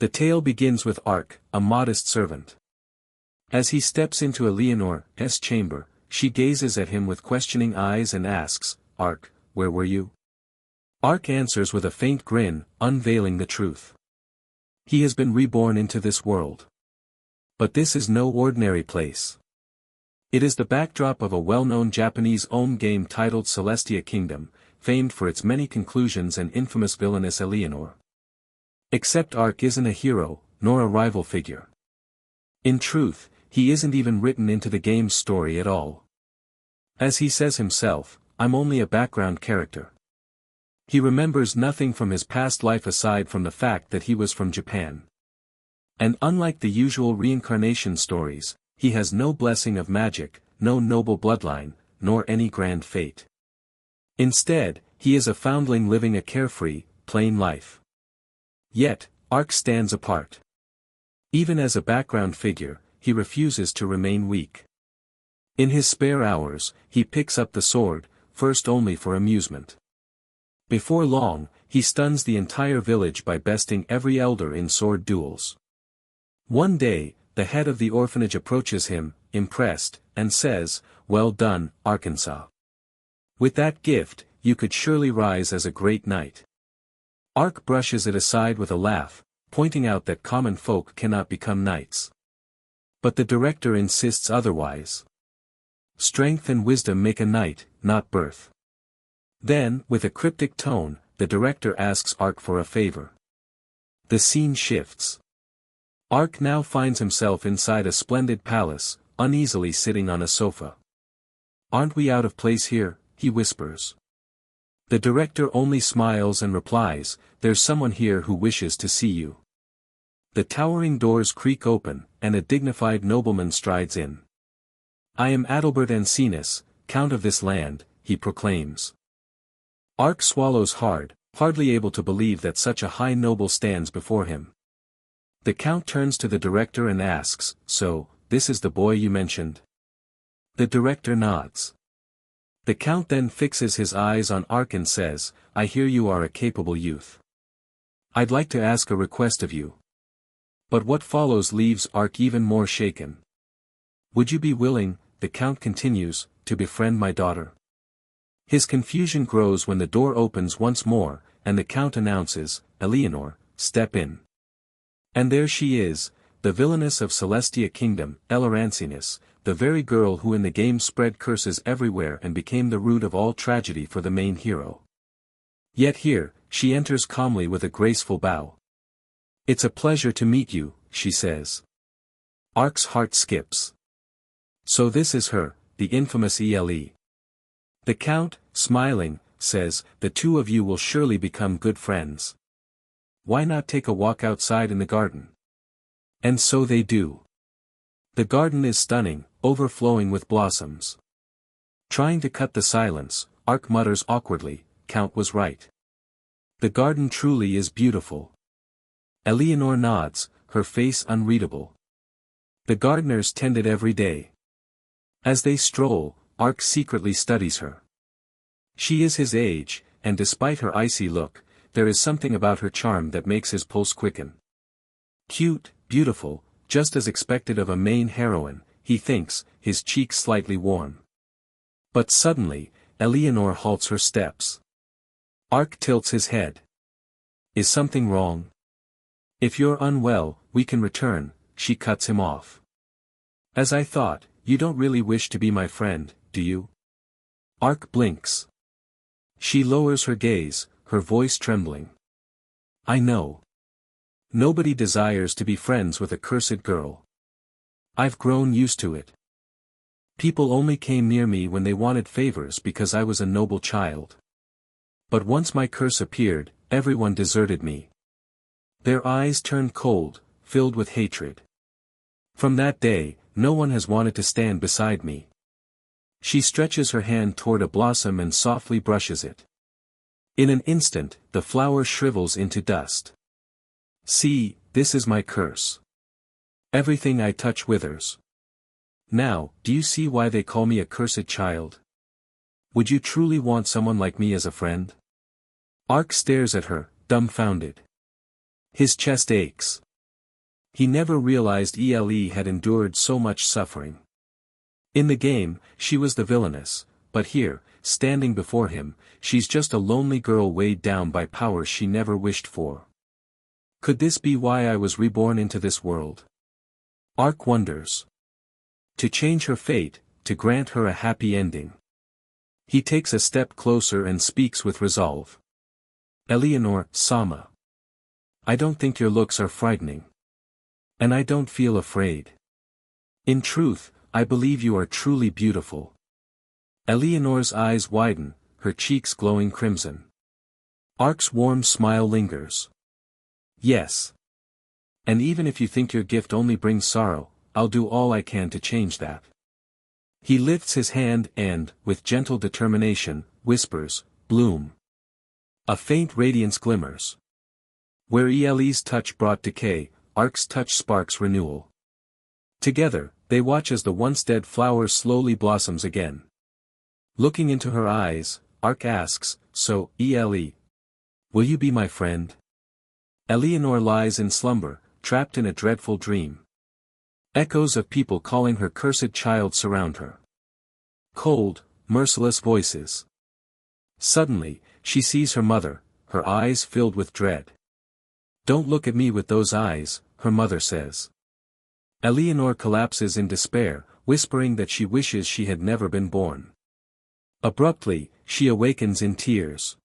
The tale begins with Ark, a modest servant. As he steps into Eleanor's chamber, she gazes at him with questioning eyes and asks, "Ark, where were you?" Ark answers with a faint grin, unveiling the truth. He has been reborn into this world. But this is no ordinary place. It is the backdrop of a well-known Japanese OTOME game titled Celestia Kingdom, famed for its many conclusions and infamous villainess Eleanor. Except Ark isn't a hero, nor a rival figure. In truth, he isn't even written into the game's story at all. As he says himself, "I'm only a background character." He remembers nothing from his past life aside from the fact that he was from Japan. And unlike the usual reincarnation stories, he has no blessing of magic, no noble bloodline, nor any grand fate. Instead, he is a foundling living a carefree, plain life. Yet, Ark stands apart. Even as a background figure, he refuses to remain weak. In his spare hours, he picks up the sword, first only for amusement. Before long, he stuns the entire village by besting every elder in sword duels. One day, the head of the orphanage approaches him, impressed, and says, "Well done, Arkansas. With that gift, you could surely rise as a great knight." Ark brushes it aside with a laugh, pointing out that common folk cannot become knights. But the director insists otherwise. Strength and wisdom make a knight, not birth. Then, with a cryptic tone, the director asks Ark for a favor. The scene shifts. Ark now finds himself inside a splendid palace, uneasily sitting on a sofa. "Aren't we out of place here?" he whispers. The director only smiles and replies, "There's someone here who wishes to see you." The towering doors creak open, and a dignified nobleman strides in. "I am Adalbert Ancinous, Count of this land," he proclaims. Ark swallows hard, hardly able to believe that such a high noble stands before him. The Count turns to the director and asks, "So, this is the boy you mentioned?" The director nods. The Count then fixes his eyes on Ark and says, "I hear you are a capable youth. I'd like to ask a request of you." But what follows leaves Ark even more shaken. "Would you be willing," the Count continues, "to befriend my daughter?" His confusion grows when the door opens once more, and the Count announces, "Eleanor, step in." And there she is, the villainess of Celestia Kingdom, Ancinous, the very girl who in the game spread curses everywhere and became the root of all tragedy for the main hero. Yet here, she enters calmly with a graceful bow. "It's a pleasure to meet you," she says. Ark's heart skips. So this is her, the infamous Ele. The Count, smiling, says, "The two of you will surely become good friends. Why not take a walk outside in the garden?" And so they do. The garden is stunning, overflowing with blossoms. Trying to cut the silence, Ark mutters awkwardly, "Count was right. The garden truly is beautiful." Eleanor nods, her face unreadable. The gardeners tend it every day. As they stroll, Ark secretly studies her. She is his age, and despite her icy look, there is something about her charm that makes his pulse quicken. Cute, beautiful, just as expected of a main heroine, he thinks, his cheeks slightly warm. But suddenly, Eleanor halts her steps. Ark tilts his head. "Is something wrong? If you're unwell, we can return," she cuts him off. "As I thought, you don't really wish to be my friend, do you?" Ark blinks. She lowers her gaze, her voice trembling. "I know. Nobody desires to be friends with a cursed girl. I've grown used to it. People only came near me when they wanted favors because I was a noble child. But once my curse appeared, everyone deserted me." Their eyes turned cold, filled with hatred. "From that day, no one has wanted to stand beside me." She stretches her hand toward a blossom and softly brushes it. In an instant, the flower shrivels into dust. "See, this is my curse. Everything I touch withers. Now, do you see why they call me a cursed child? Would you truly want someone like me as a friend?" Ark stares at her, dumbfounded. His chest aches. He never realized Ele had endured so much suffering. In the game, she was the villainess, but here, standing before him, she's just a lonely girl weighed down by powers she never wished for. Could this be why I was reborn into this world? Ark wonders. To change her fate, to grant her a happy ending. He takes a step closer and speaks with resolve. Eleanor-sama. I don't think your looks are frightening. And I don't feel afraid. In truth, I believe you are truly beautiful. Eleanor's eyes widen, her cheeks glowing crimson. Ark's warm smile lingers. Yes. And even if you think your gift only brings sorrow, I'll do all I can to change that. He lifts his hand and, with gentle determination, whispers, bloom. A faint radiance glimmers. Where Ele's touch brought decay, Ark's touch sparks renewal. Together, they watch as the once dead flower slowly blossoms again. Looking into her eyes, Ark asks, so, Ele, will you be my friend? Eleanor lies in slumber, trapped in a dreadful dream. Echoes of people calling her cursed child surround her. Cold, merciless voices. Suddenly, she sees her mother, her eyes filled with dread. Don't look at me with those eyes, her mother says. Eleanor collapses in despair, whispering that she wishes she had never been born. Abruptly, she awakens in tears.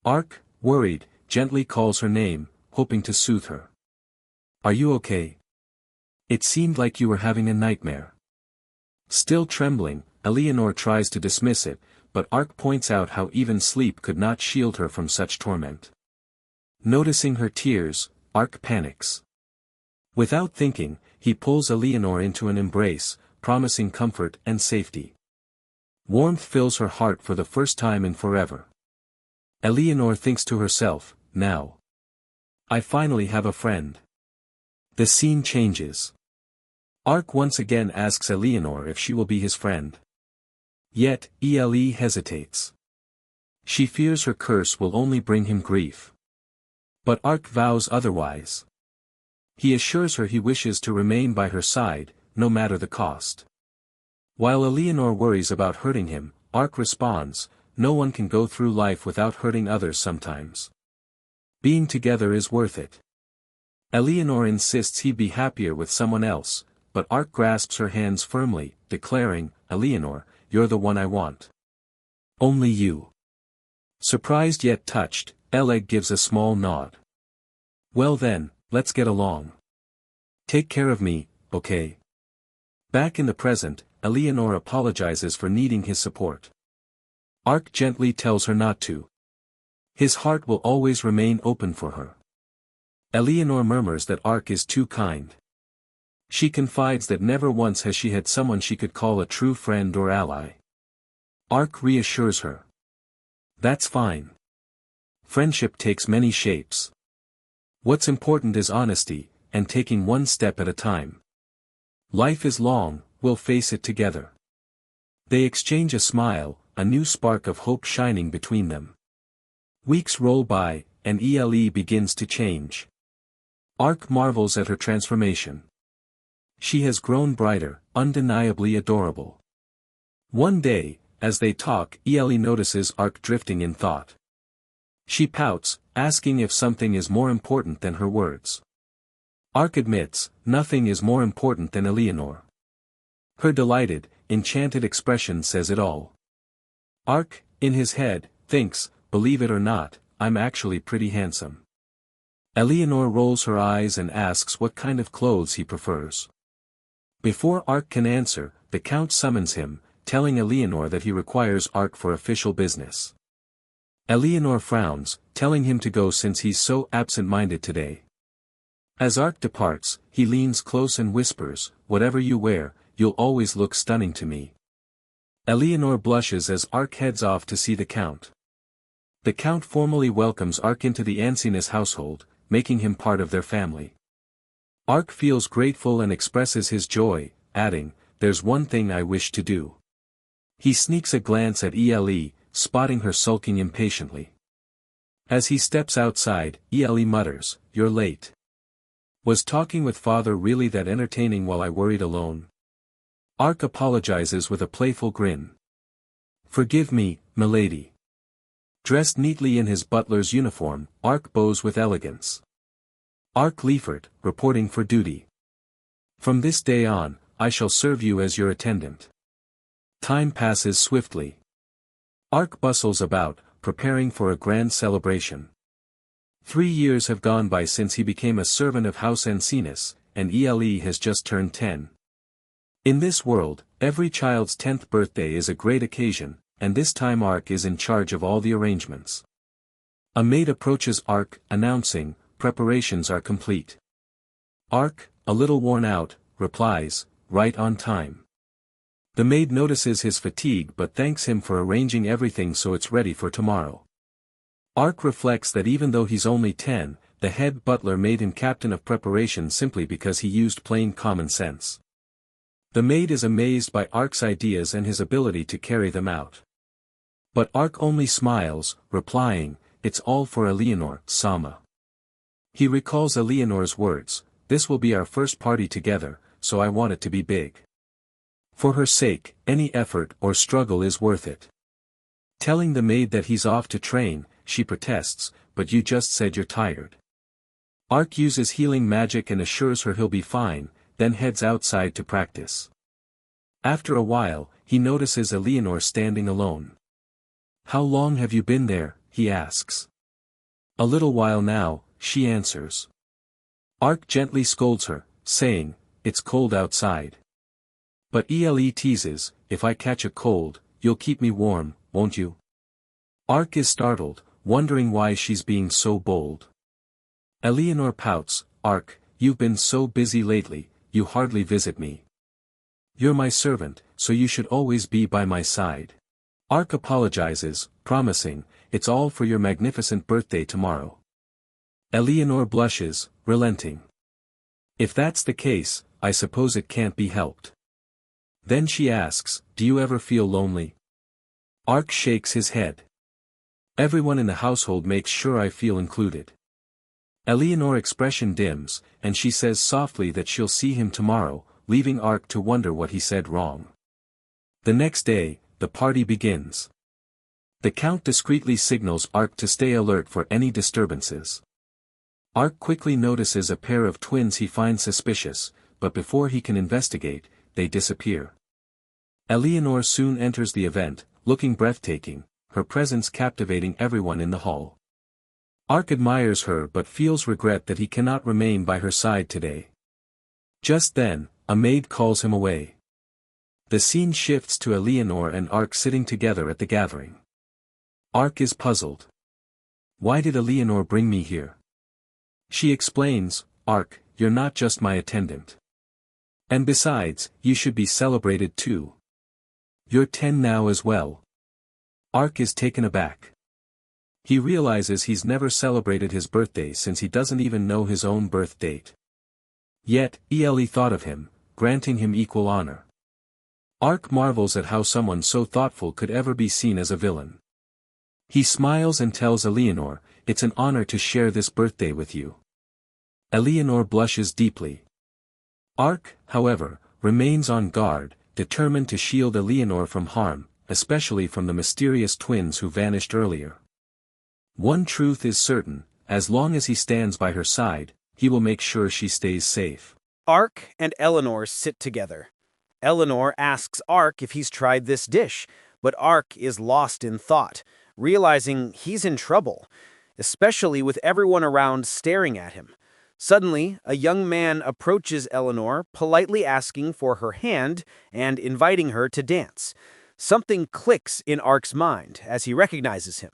Ark, worried, gently calls her name, hoping to soothe her. Are you okay? It seemed like you were having a nightmare. Still trembling, Eleanor tries to dismiss it, but Ark points out how even sleep could not shield her from such torment. Noticing her tears, Ark panics. Without thinking, he pulls Eleanor into an embrace, promising comfort and safety. Warmth fills her heart for the first time in forever. Eleanor thinks to herself, now. I finally have a friend. The scene changes. Ark once again asks Eleanor if she will be his friend. Yet, Ele hesitates. She fears her curse will only bring him grief. But Ark vows otherwise. He assures her he wishes to remain by her side, no matter the cost. While Eleanor worries about hurting him, Ark responds, no one can go through life without hurting others sometimes. Being together is worth it. Eleanor insists he'd be happier with someone else, but Ark grasps her hands firmly, declaring, Eleanor, you're the one I want. Only you. Surprised yet touched, Eleg gives a small nod. Well then, let's get along. Take care of me, okay? Back in the present, Eleanor apologizes for needing his support. Ark gently tells her not to. His heart will always remain open for her. Eleanor murmurs that Ark is too kind. She confides that never once has she had someone she could call a true friend or ally. Ark reassures her. That's fine. Friendship takes many shapes. What's important is honesty, and taking one step at a time. Life is long, we'll face it together. They exchange a smile, a new spark of hope shining between them. Weeks roll by, and Ele begins to change. Ark marvels at her transformation. She has grown brighter, undeniably adorable. One day, as they talk, Ele notices Ark drifting in thought. She pouts, asking if something is more important than her words. Ark admits, nothing is more important than Eleanor. Her delighted, enchanted expression says it all. Ark, in his head, thinks, believe it or not, I'm actually pretty handsome. Eleanor rolls her eyes and asks what kind of clothes he prefers. Before Ark can answer, the Count summons him, telling Eleanor that he requires Ark for official business. Eleanor frowns, telling him to go since he's so absent-minded today. As Ark departs, he leans close and whispers, whatever you wear, you'll always look stunning to me. Eleanor blushes as Ark heads off to see the Count. The Count formally welcomes Ark into the Ancina's household, making him part of their family. Ark feels grateful and expresses his joy, adding, there's one thing I wish to do. He sneaks a glance at Ele, spotting her sulking impatiently. As he steps outside, Ele mutters, you're late. Was talking with father really that entertaining while I worried alone? Ark apologizes with a playful grin. Forgive me, milady. Dressed neatly in his butler's uniform, Ark bows with elegance. Ark Leifert, reporting for duty. From this day on, I shall serve you as your attendant. Time passes swiftly. Ark bustles about, preparing for a grand celebration. 3 years have gone by since he became a servant of House Encinus, and Ele has just turned 10. In this world, every child's 10th birthday is a great occasion, and this time Ark is in charge of all the arrangements. A maid approaches Ark, announcing, preparations are complete. Ark, a little worn out, replies, right on time. The maid notices his fatigue but thanks him for arranging everything so it's ready for tomorrow. Ark reflects that even though he's only 10, the head butler made him captain of preparation simply because he used plain common sense. The maid is amazed by Ark's ideas and his ability to carry them out. But Ark only smiles, replying, it's all for Eleanor, Sama. He recalls Eleanor's words, this will be our first party together, so I want it to be big. For her sake, any effort or struggle is worth it. Telling the maid that he's off to train, she protests, but you just said you're tired. Ark uses healing magic and assures her he'll be fine, then heads outside to practice. After a while, he notices Eleanor standing alone. How long have you been there, he asks. A little while now, she answers. Ark gently scolds her, saying, it's cold outside. But Ele teases, if I catch a cold, you'll keep me warm, won't you? Ark is startled, wondering why she's being so bold. Eleanor pouts, Ark, you've been so busy lately, you hardly visit me. You're my servant, so you should always be by my side. Ark apologizes, promising, it's all for your magnificent birthday tomorrow. Eleanor blushes, relenting. If that's the case, I suppose it can't be helped. Then she asks, do you ever feel lonely? Ark shakes his head. Everyone in the household makes sure I feel included. Eleanor's expression dims, and she says softly that she'll see him tomorrow, leaving Ark to wonder what he said wrong. The next day, the party begins. The Count discreetly signals Ark to stay alert for any disturbances. Ark quickly notices a pair of twins he finds suspicious, but before he can investigate, they disappear. Eleanor soon enters the event, looking breathtaking, her presence captivating everyone in the hall. Ark admires her but feels regret that he cannot remain by her side today. Just then, a maid calls him away. The scene shifts to Eleanor and Ark sitting together at the gathering. Ark is puzzled. Why did Eleanor bring me here? She explains, Ark, you're not just my attendant. And besides, you should be celebrated too. You're 10 now as well. Ark is taken aback. He realizes he's never celebrated his birthday since he doesn't even know his own birth date. Yet, Ele thought of him, granting him equal honor. Ark marvels at how someone so thoughtful could ever be seen as a villain. He smiles and tells Eleanor, it's an honor to share this birthday with you. Eleanor blushes deeply. Ark, however, remains on guard, determined to shield Eleanor from harm, especially from the mysterious twins who vanished earlier. One truth is certain, as long as he stands by her side, he will make sure she stays safe. Ark and Eleanor sit together. Eleanor asks Ark if he's tried this dish, but Ark is lost in thought, realizing he's in trouble, especially with everyone around staring at him. Suddenly, a young man approaches Eleanor, politely asking for her hand and inviting her to dance. Something clicks in Ark's mind as he recognizes him.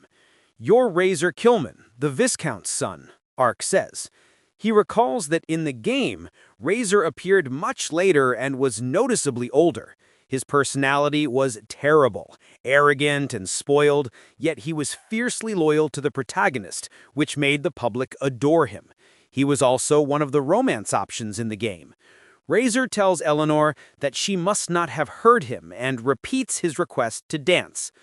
You're Razor Kilman, the Viscount's son, Ark says. He recalls that in the game, Razor appeared much later and was noticeably older. His personality was terrible, arrogant and spoiled, yet he was fiercely loyal to the protagonist, which made the public adore him. He was also one of the romance options in the game. Razor tells Eleanor that she must not have heard him and repeats his request to dance.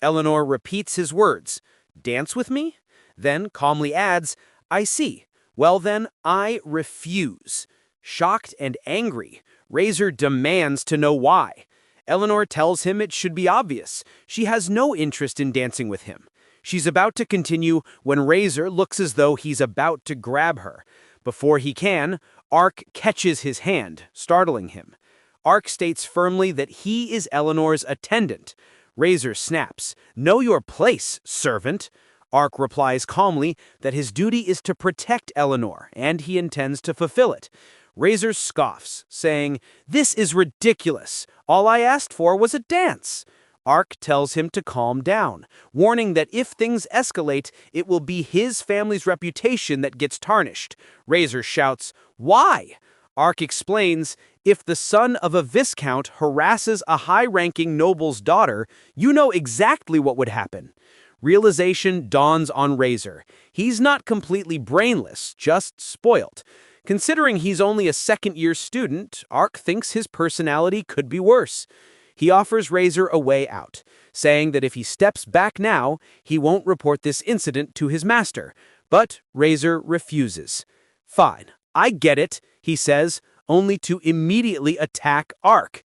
Eleanor repeats his words, "Dance with me?" Then calmly adds, "I see. Well then, I refuse. Shocked and angry, Razor demands to know why. Eleanor tells him it should be obvious. She has no interest in dancing with him. She's about to continue when Razor looks as though he's about to grab her. Before he can, Ark catches his hand, startling him. Ark states firmly that he is Eleanor's attendant. Razor snaps, "Know your place, servant." Ark replies calmly that his duty is to protect Eleanor, and he intends to fulfill it. Razor scoffs, saying, "This is ridiculous. All I asked for was a dance." Ark tells him to calm down, warning that if things escalate, it will be his family's reputation that gets tarnished. Razor shouts, "Why?" Ark explains, "If the son of a viscount harasses a high-ranking noble's daughter, you know exactly what would happen." Realization dawns on Razor. He's not completely brainless, just spoiled. Considering he's only a second-year student, Ark thinks his personality could be worse. He offers Razor a way out, saying that if he steps back now, he won't report this incident to his master. But Razor refuses. "Fine, I get it," he says, only to immediately attack Ark.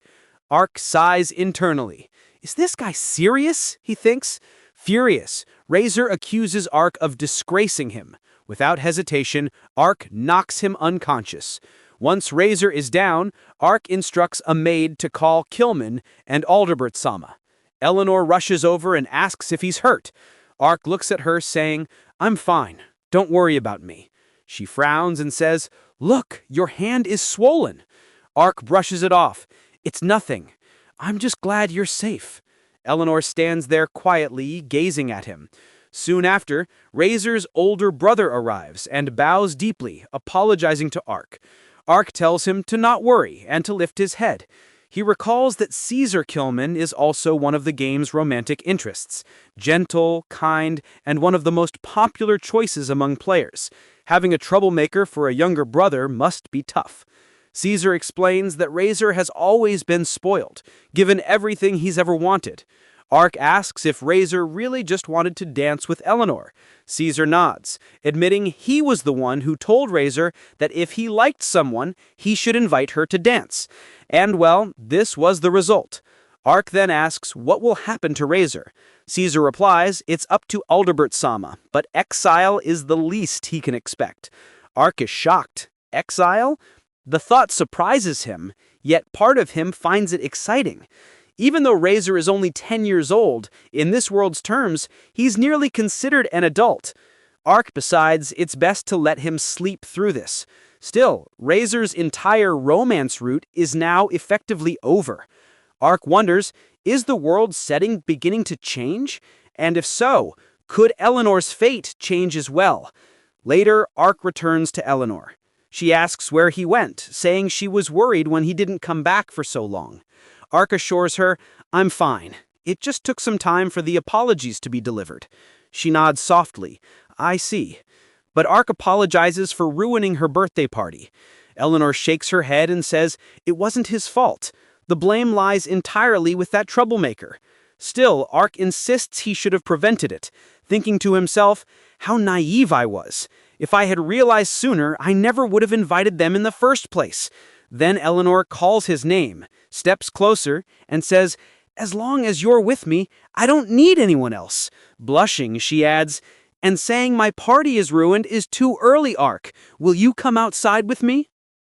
Ark sighs internally. "Is this guy serious?" he thinks. Furious, Razor accuses Ark of disgracing him. Without hesitation, Ark knocks him unconscious. Once Razor is down, Ark instructs a maid to call Kilman and Aldebert-sama. Eleanor rushes over and asks if he's hurt. Ark looks at her, saying, "I'm fine. Don't worry about me." She frowns and says, "Look, your hand is swollen." Ark brushes it off. "It's nothing. I'm just glad you're safe." Eleanor stands there quietly, gazing at him. Soon after, Razor's older brother arrives and bows deeply, apologizing to Ark. Ark tells him to not worry and to lift his head. He recalls that Caesar Kilman is also one of the game's romantic interests, gentle, kind, and one of the most popular choices among players. Having a troublemaker for a younger brother must be tough. Caesar explains that Razor has always been spoiled, given everything he's ever wanted. Ark asks if Razor really just wanted to dance with Eleanor. Caesar nods, admitting he was the one who told Razor that if he liked someone, he should invite her to dance. And well, this was the result. Ark then asks what will happen to Razor. Caesar replies it's up to Aldebert-sama, but exile is the least he can expect. Ark is shocked. Exile? The thought surprises him, yet part of him finds it exciting. Even though Razor is only 10 years old, in this world's terms, he's nearly considered an adult. Ark decides it's best to let him sleep through this. Still, Razor's entire romance route is now effectively over. Ark wonders, is the world's setting beginning to change? And if so, could Eleanor's fate change as well? Later, Ark returns to Eleanor. She asks where he went, saying she was worried when he didn't come back for so long. Ark assures her, "I'm fine. It just took some time for the apologies to be delivered." She nods softly. "I see." But Ark apologizes for ruining her birthday party. Eleanor shakes her head and says it wasn't his fault. The blame lies entirely with that troublemaker. Still, Ark insists he should have prevented it, thinking to himself, "How naive I was. If I had realized sooner, I never would have invited them in the first place." Then Eleanor calls his name, steps closer, and says, "As long as you're with me, I don't need anyone else." Blushing, she adds, "And saying my party is ruined is too early, Ark. Will you come outside with me?"